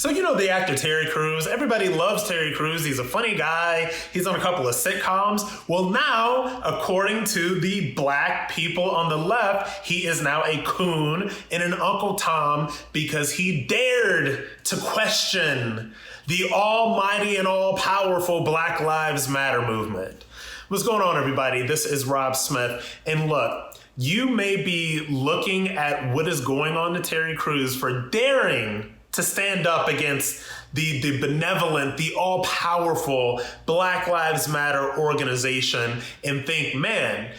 So, you know, the actor Terry Crews, everybody loves Terry Crews. He's a funny guy. He's on a couple of sitcoms. Well, now, according to the black people on the left, he is now a coon and an Uncle Tom because he dared to question the almighty and all-powerful Black Lives Matter movement. What's going on, everybody? This is Rob Smith. And look, you may be looking at what is going on to Terry Crews for daring to stand up against the benevolent, the all-powerful Black Lives Matter organization and think, man,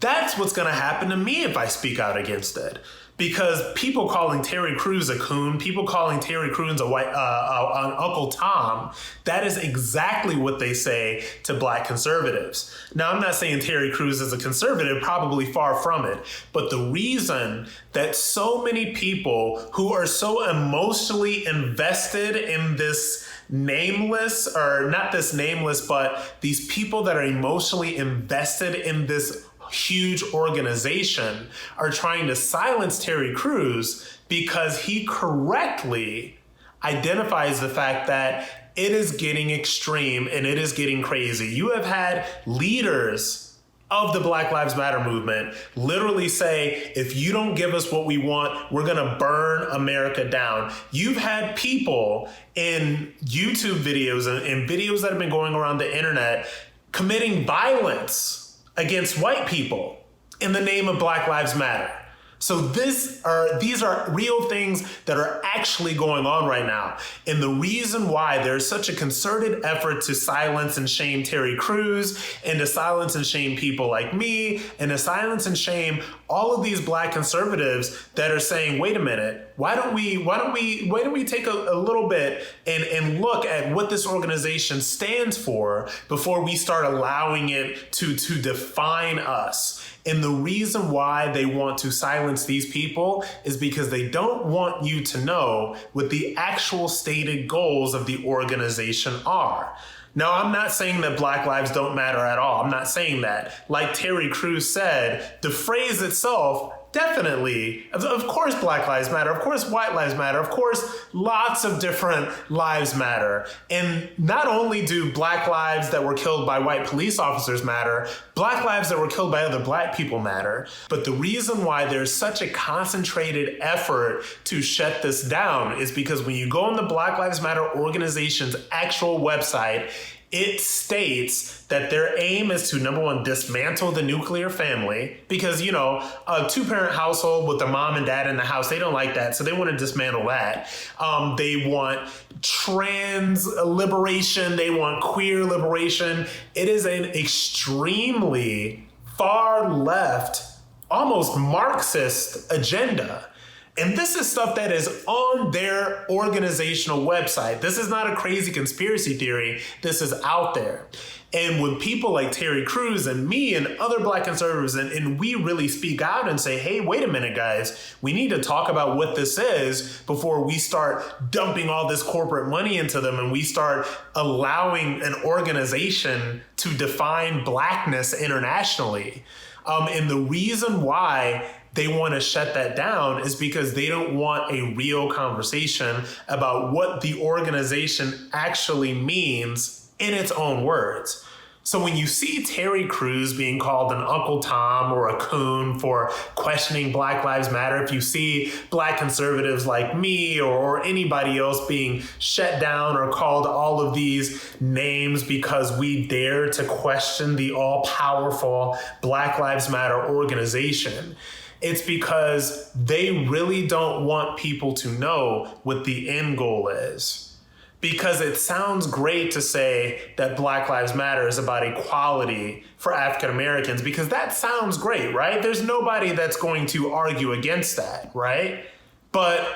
that's what's going to happen to me if I speak out against it. Because people calling Terry Crews a coon, people calling Terry Crews an Uncle Tom, that is exactly what they say to black conservatives. Now, I'm not saying Terry Crews is a conservative, probably far from it. But the reason that so many people who are so emotionally invested in this nameless, or not this nameless, but these people that are emotionally invested in this huge organization are trying to silence Terry Crews because he correctly identifies the fact that it is getting extreme and it is getting crazy. You have had leaders of the Black Lives Matter movement literally say, if you don't give us what we want, we're going to burn America down. You've had people in YouTube videos and videos that have been going around the internet committing violence against white people in the name of Black Lives Matter. So these are real things that are actually going on right now. And the reason why there's such a concerted effort to silence and shame Terry Crews and to silence and shame people like me and to silence and shame all of these black conservatives that are saying, wait a minute, why don't we take a little bit and look at what this organization stands for before we start allowing it to define us. And the reason why they want to silence these people is because they don't want you to know what the actual stated goals of the organization are. Now, I'm not saying that Black lives don't matter at all. I'm not saying that. Like Terry Crews said, the phrase itself, definitely, of course Black lives matter, of course white lives matter, of course lots of different lives matter. And not only do black lives that were killed by white police officers matter, black lives that were killed by other black people matter. But the reason why there's such a concentrated effort to shut this down is because when you go on the Black Lives Matter organization's actual website, it states that their aim is to, number one, dismantle the nuclear family because, you know, a two-parent household with the mom and dad in the house, they don't like that. So they want to dismantle that. They want trans liberation. They want queer liberation. It is an extremely far left, almost Marxist agenda. And this is stuff that is on their organizational website. This is not a crazy conspiracy theory. This is out there. And when people like Terry Crews and me and other black conservatives, and we really speak out and say, hey, wait a minute, guys, we need to talk about what this is before we start dumping all this corporate money into them and we start allowing an organization to define blackness internationally. And the reason why they want to shut that down is because they don't want a real conversation about what the organization actually means in its own words. So when you see Terry Crews being called an Uncle Tom or a coon for questioning Black Lives Matter, if you see black conservatives like me or anybody else being shut down or called all of these names because we dare to question the all-powerful Black Lives Matter organization, it's because they really don't want people to know what the end goal is. Because it sounds great to say that Black Lives Matter is about equality for African Americans, because that sounds great, right? There's nobody that's going to argue against that, right? But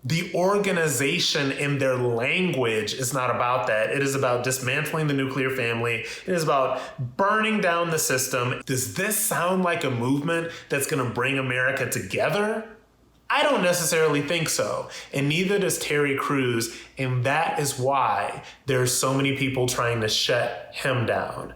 the organization in their language is not about that. It is about dismantling the nuclear family. It is about burning down the system. Does this sound like a movement that's going to bring America together? I don't necessarily think so, and neither does Terry Crews, and that is why there's so many people trying to shut him down.